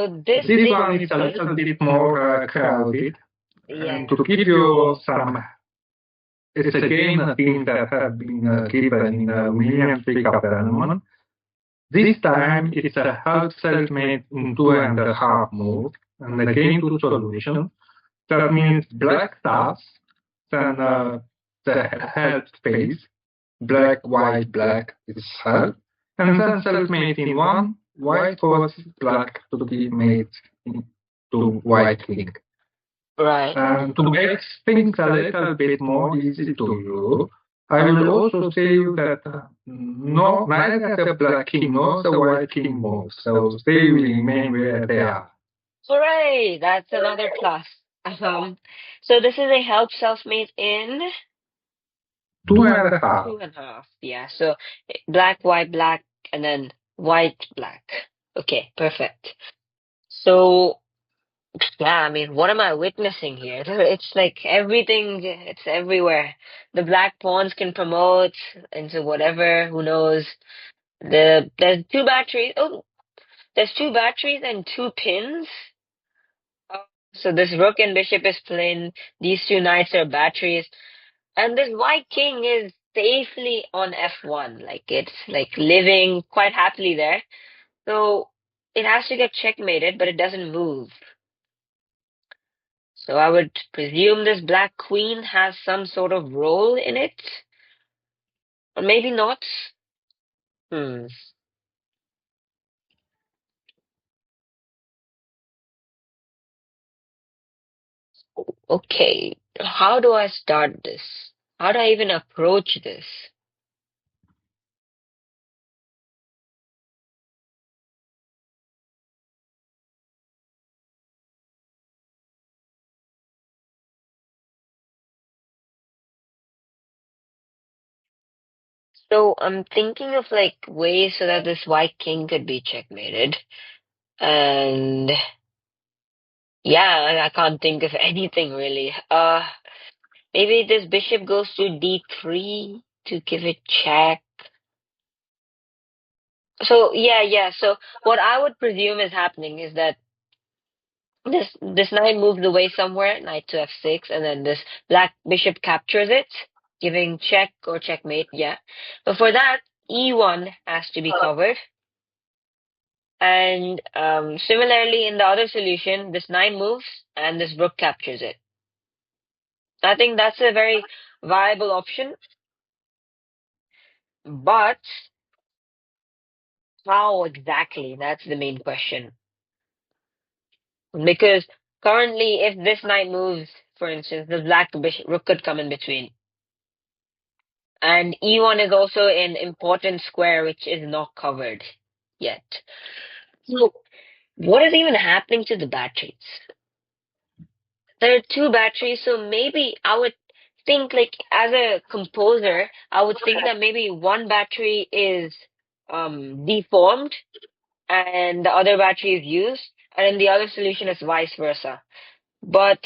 So this This thing, one is a little bit more crowded, and yeah. to give you some, it's a game theme that has been given in William Jacob Bellman. This time it's a help self-made in 2.5 move, and the game to solution. That means black starts, then the help phase, black, white, black is help, and then self-made in one, white forces black to be made into white king. Right. And to make things a little bit more easy to you, I will also say you that no, neither the black king nor the white king moves, so they will remain where they are. Hooray! That's another plus. So this is a help self-made in 2.5. 2.5. Yeah. So black, white, black, and then white, black. Okay, perfect. So yeah, I mean, what am I witnessing here? It's like everything, it's everywhere. The black pawns can promote into whatever, who knows. There's two batteries. Oh, there's two batteries and two pins. Oh, so this rook and bishop is playing. These two knights are batteries. And this white king is safely on f1. Like it's like living quite happily there. So it has to get checkmated, but it doesn't move. So I would presume this black queen has some sort of role in it. Or maybe not. Hmm. Okay. How do I start this? How do I even approach this? So I'm thinking of like ways so that this white king could be checkmated. And yeah, I can't think of anything really. Maybe this bishop goes to d3 to give it check. So yeah. So what I would presume is happening is that this knight moves away somewhere, knight to f6, and then this black bishop captures it, giving check or checkmate, yeah. But for that, e1 has to be covered. And similarly, in the other solution, this knight moves and this rook captures it. I think that's a very viable option. But how exactly? That's the main question. Because currently, if this knight moves, for instance, the black bishop rook could come in between. And E1 is also an important square which is not covered yet. So what is even happening to the batteries? There are two batteries, so maybe I would think like as a composer, I would think that maybe one battery is deformed and the other battery is used, and then the other solution is vice versa. But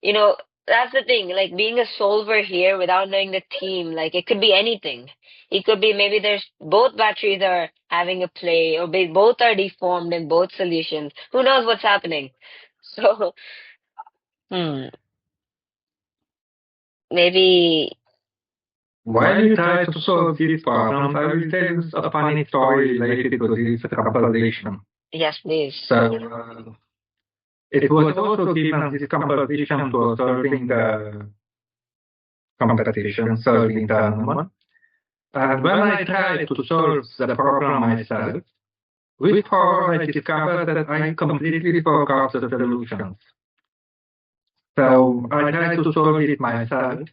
you know, that's the thing, like being a solver here without knowing the theme, like it could be anything. It could be maybe there's both batteries are having a play, or both are deformed in both solutions. Who knows what's happening? So, hmm, maybe, While you try to solve these problems, I will tell you a funny story related to this composition. yes, please. So, it was also given this composition to solving the competition, solving tournament. And when I tried to solve the problem myself, with horror I discovered that I completely forgot the solutions. So I tried to solve it myself,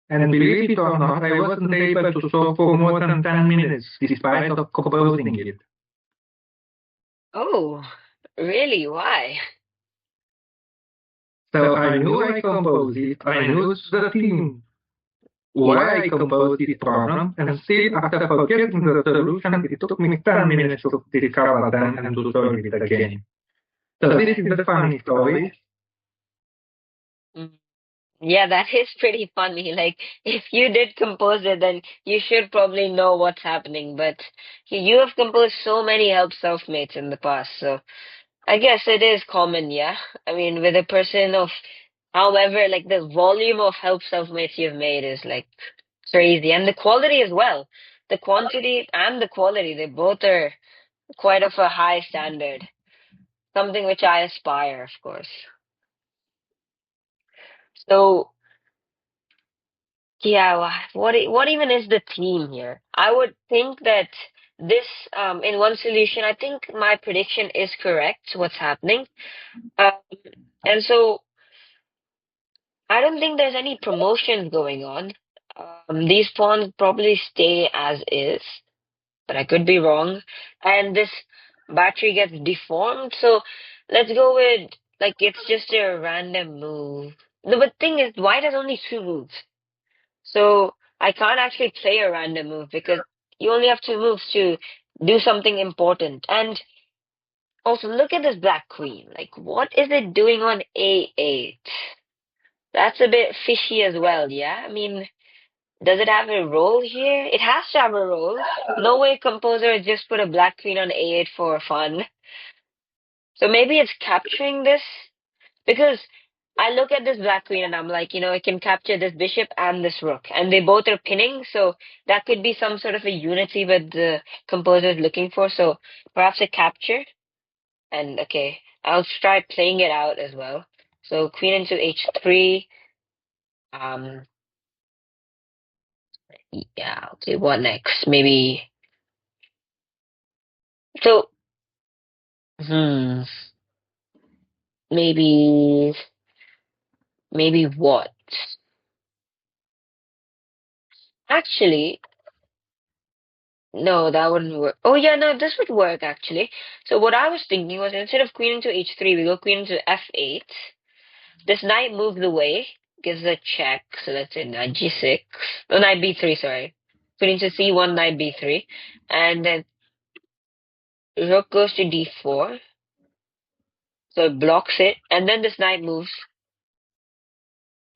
and believe it or not, I wasn't able to solve for more than 10 minutes despite of composing it. Oh, really? Why? So I knew I composed it, I knew the theme, why I composed this problem, and still after forgetting the solution, it took me 10 minutes to discover them and to solve it again. So this is the funny story. Mm. Yeah, that is pretty funny. Like, if you did compose it, then you should probably know what's happening. But you have composed so many help self-mates in the past, so I guess it is common, yeah. I mean, with a person of, however, like the volume of help self-mates you've made is like crazy, and the quality as well. The quantity and the quality, they both are quite of a high standard. Something which I aspire, of course. So, yeah, what even is the theme here? I would think that this, in one solution, I think my prediction is correct. What's happening? Um, and so I don't think there's any promotions going on. These pawns probably stay as is, but I could be wrong. And this battery gets deformed, so let's go with like it's just a random move. No, but thing is, white has only two moves, so I can't actually play a random move because you only have two moves to do something important. And also, look at this black queen. Like, what is it doing on A8? That's a bit fishy as well, yeah? I mean, does it have a role here? It has to have a role. No way composer just put a black queen on A8 for fun. So maybe it's capturing this because I look at this black queen and I'm like, it can capture this bishop and this rook, and they both are pinning, so that could be some sort of a unity that the composer is looking for. So perhaps a capture. And okay, I'll try playing it out as well. So queen into H3. Um, yeah, okay, what next? Maybe. So, hmm, maybe, maybe what? Actually, no, that wouldn't work. Oh yeah, no, this would work actually. So what I was thinking was instead of queen into H3, we go queen into F8. This knight moves away, gives a check. So let's say knight G6. Oh, knight B3, sorry. Queen into C1, knight B3. And then rook goes to D4. So it blocks it. And then this knight moves.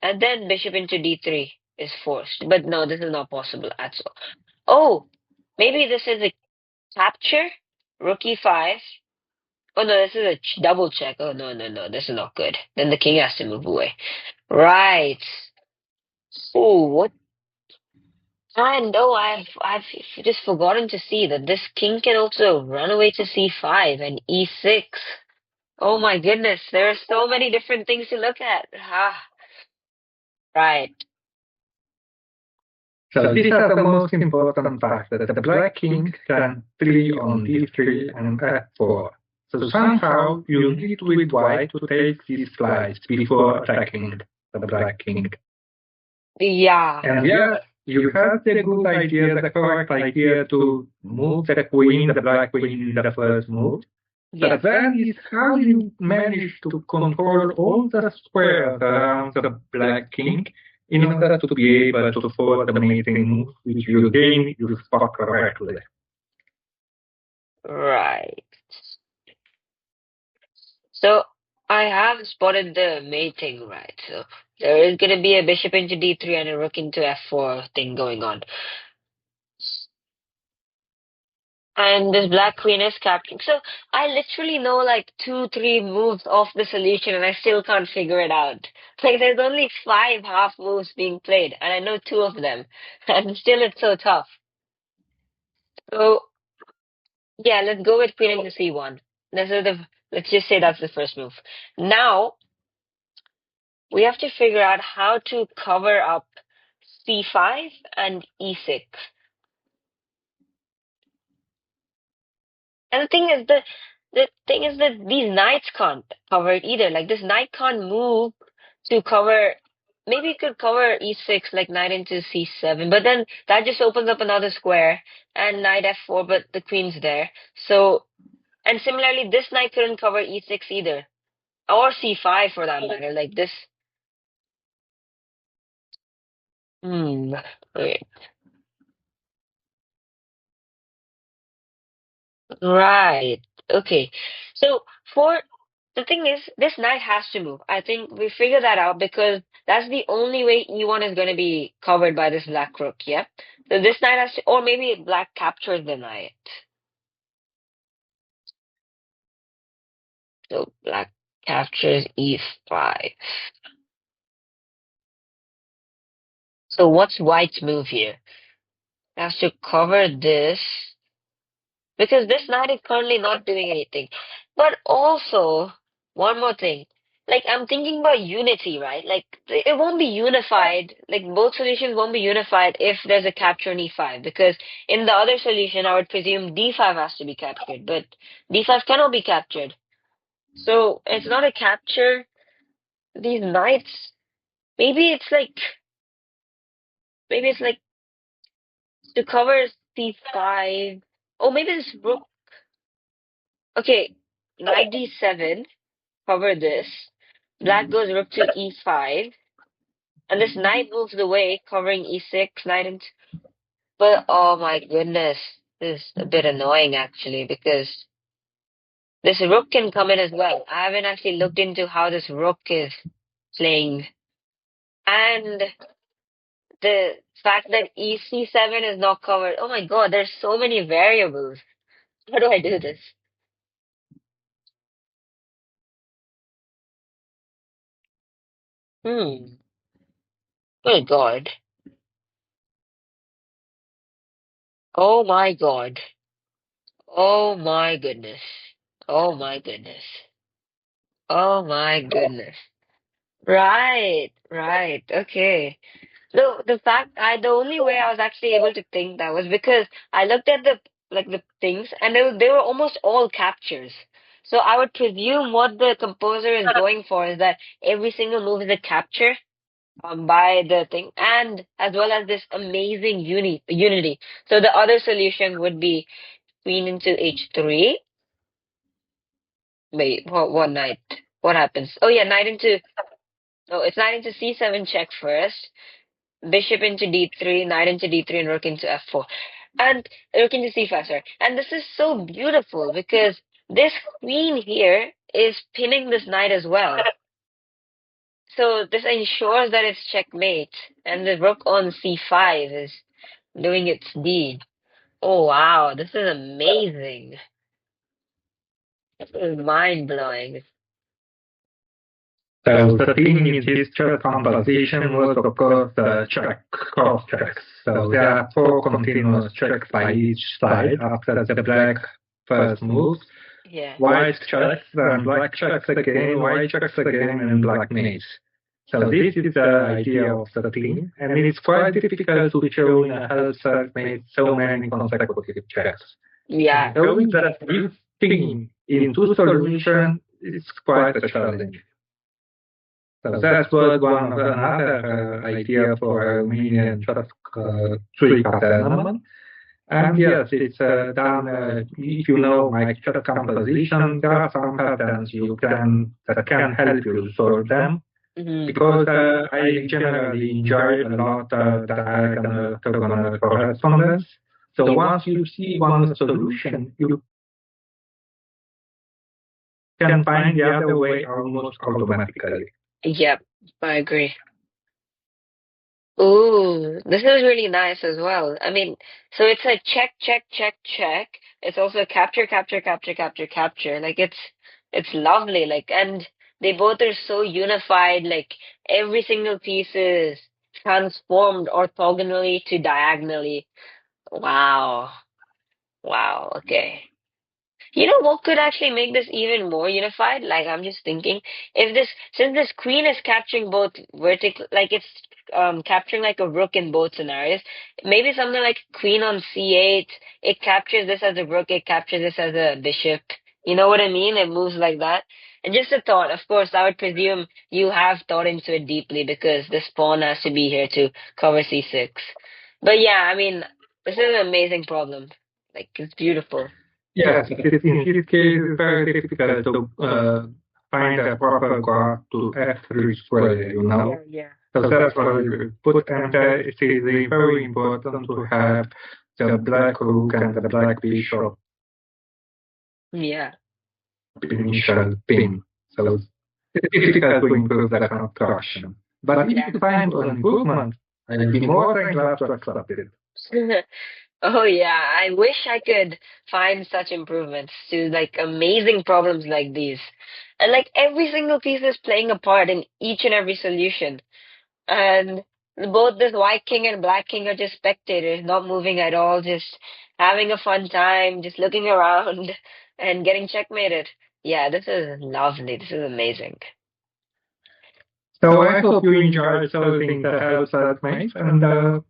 And then bishop into D3 is forced. But no, this is not possible at all. Oh, maybe this is a capture. Rook E5. Oh no, this is a double check. Oh no, no, no, this is not good. Then the king has to move away. Right. Oh, what? And oh, I've just forgotten to see that this king can also run away to C5 and E6. Oh my goodness, there are so many different things to look at. Ah, right. So these are the most important facts that the black king can 3 on d3 and f4. So somehow you need with white to take these slides before attacking the black king. Yeah. And yeah, you have the good idea, the correct idea to move the queen, the black queen in the first move. Yeah. But then is how you manage to control all the squares around the black king in order to be able to force the mating move, which you again you spot correctly. Right. So I have spotted the mating right. So there is going to be a bishop into D3 and a rook into F4 thing going on. And this black queen is capturing. So I literally know like two, three moves of the solution and I still can't figure it out. Like there's only five half moves being played and I know two of them. And still it's so tough. So yeah, let's go with queen into C1. This is let's just say that's the first move. Now we have to figure out how to cover up C5 and E6. And the thing is that these knights can't cover it either. Like this knight can't move to cover. Maybe it could cover E6, like knight into C7, but then that just opens up another square and knight F4, but the queen's there. So, and similarly, this knight couldn't cover E6 either, or C5 for that matter. Like this. Hmm. Wait. Right. Okay. So for the thing is, this knight has to move. I think we figured that out because that's the only way E1 is going to be covered by this black rook. Yeah. So this knight has to, or maybe black captures the knight. So black captures e5. So what's white's move here? It has to cover this because this knight is currently not doing anything. But also, one more thing. Like, I'm thinking about unity, right? Like, it won't be unified. Like, both solutions won't be unified if there's a capture on e5. Because in the other solution, I would presume d5 has to be captured. But d5 cannot be captured. So, it's not a capture. These knights, maybe it's like, maybe it's like to cover c5. Oh, maybe this rook. Okay, knight d7. Cover this. Black goes rook to e5, and this knight moves away, covering e6, knight and. But oh my goodness, this is a bit annoying actually because this rook can come in as well. I haven't actually looked into how this rook is playing, and the fact that e c7 is not covered. Oh my god, there's so many variables. How do I do this? Hmm. Oh god. Oh my god. Oh my goodness. Oh my goodness. Oh my goodness. Right, right. Okay. The fact the only way I was actually able to think that was because I looked at the things and they were almost all captures. So I would presume what the composer is going for is that every single move is a capture by the thing and as well as this amazing unity. So the other solution would be queen into h3. Wait, what knight? What happens? Oh yeah, knight into no, it's knight into c7 check first. Bishop into d3, knight into d3, and rook into f4. And rook into c5, sorry. And this is so beautiful because this queen here is pinning this knight as well. So this ensures that it's checkmate. And the rook on c5 is doing its deed. Oh wow, this is amazing. This is mind-blowing. So the thing in this chess composition was, of course, check, cross checks. So there are four continuous checks by each side after the black first moves. Yeah. White checks, then black checks again, white checks again, and black mates. So this is the idea of the thing, and it is quite difficult to show in a Helpselfmates so many consecutive checks. Yeah. Showing that this thing in two solutions is quite a challenge. So that was one of another idea for Armenian tree pattern. And yes, it's done. If you know my chart composition, there are some patterns you can that can help you solve them. Because I generally enjoy a lot diagonal orthogonal correspondence. So once you see one solution, you can find the other way almost automatically. Yep, I agree. Ooh, this is really nice as well. I mean, so it's a check, check, check, check. It's also capture, capture, capture, capture, capture. Like it's lovely. Like, and they both are so unified. Like every single piece is transformed orthogonally to diagonally. Wow. Wow. Okay. You know what could actually make this even more unified? Like I'm just thinking, if this since this queen is capturing both vertical, like it's capturing like a rook in both scenarios, maybe something like queen on c8, it captures this as a rook, it captures this as a bishop. You know what I mean? It moves like that. And just a thought, of course, I would presume you have thought into it deeply because this pawn has to be here to cover c6. But yeah, I mean, this is an amazing problem. Like it's beautiful. Yes, in his case, it's very difficult to find a proper graph to F3 square, you know. Yeah. So that's why you put, and it is very important to have the black rook and the black bishop Yeah. initial pin. So it's difficult to improve that construction. But if you find an improvement, I'd be more than glad to accept it. Oh yeah, I wish I could find such improvements to like amazing problems like these. And like every single piece is playing a part in each and every solution. And both this white king and black king are just spectators, not moving at all, just having a fun time, just looking around and getting checkmated. Yeah, this is lovely. This is amazing. So I hope you enjoyed solving the help mates, and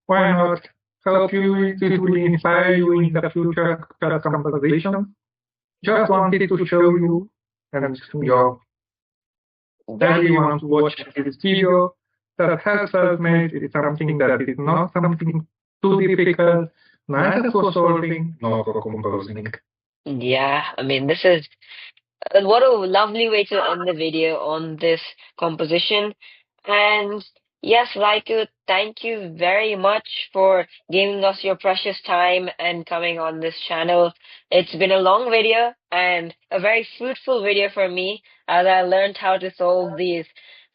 why not help you? It will inspire you in the future chess composition. Just wanted to show you and your Yeah. everyone to watch this video that help self-made is something that is not something too difficult, neither for solving nor for composing. Yeah, I mean, this is what a lovely way to end the video on this composition. And yes, Raiku, thank you very much for giving us your precious time and coming on this channel. It's been a long video and a very fruitful video for me as I learned how to solve these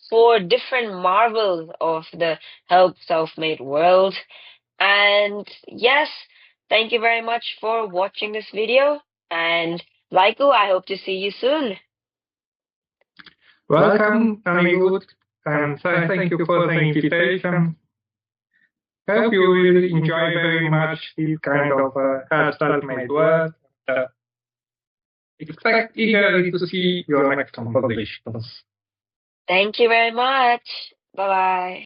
four different marvels of the Help Self-Made world. And yes, thank you very much for watching this video. And Laiku, I hope to see you soon. Welcome, Anigut, and thank you for the invitation. Hope you will enjoy very much this kind of self-made work. Uh, Expect eagerly to see your next compositions. Thank you very much. Bye bye.